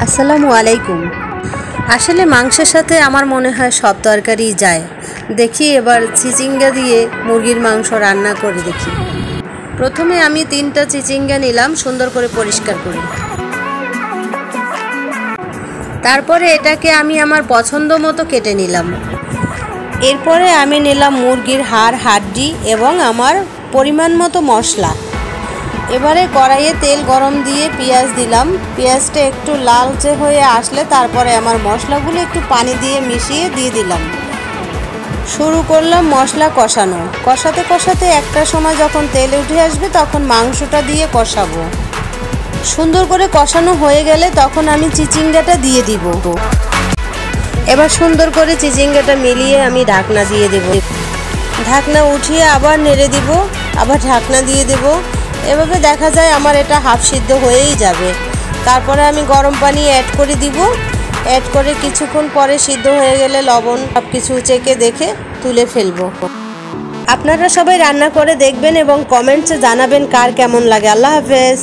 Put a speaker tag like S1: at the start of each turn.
S1: আসসালামু আলাইকুম। আসলে মাংসের সাথে আমার মনে হয় সব তরকারি যায়। দেখি এবার চিচিঙ্গা দিয়ে মুরগির মাংস রান্না করে দেখি। প্রথমে আমি 3টা চিচিঙ্গা নিলাম, সুন্দর করে পরিষ্কার করে। তারপরে এটাকে আমি আমার পছন্দ মতো কেটে নিলাম। এরপরে আমি নিলাম মুরগির হাড়, হাড্ডি এবং আমার পরিমাণ মতো মশলা। এবারে কড়াইয়ে তেল গরম দিয়ে পেঁয়াজ দিলাম। পেঁয়াজটা একটু লালচে হয়ে আসলে তারপরে আমার মশলাগুলো একটু পানি দিয়ে মিশিয়ে দিয়ে দিলাম। শুরু করলাম মশলা কষানো। কষাতে কষাতে একটা সময় যখন তেল উঠে আসবে তখন মাংসটা দিয়ে কষাবো। সুন্দর করে কষানো হয়ে গেলে তখন আমি চিচিঙ্গাটা দিয়ে দিব। এবার সুন্দর করে চিচিঙ্গাটা মিলিয়ে আমি ঢাকনা দিয়ে দেব। ঢাকনা উঠিয়ে আবার নেড়ে দিব, আবার ঢাকনা দিয়ে দেব। এভাবে দেখা যায় আমার এটা হাফ সিদ্ধ হয়েই যাবে। তারপরে আমি গরম পানি অ্যাড করে দিব। অ্যাড করে কিছুক্ষণ পরে সিদ্ধ হয়ে গেলে লবণ সব কিছু চেখে দেখে তুলে ফেলবো। আপনারা সবাই রান্না করে দেখবেন এবং কমেন্টসে জানাবেন কার কেমন লাগে। আল্লাহ হাফেজ।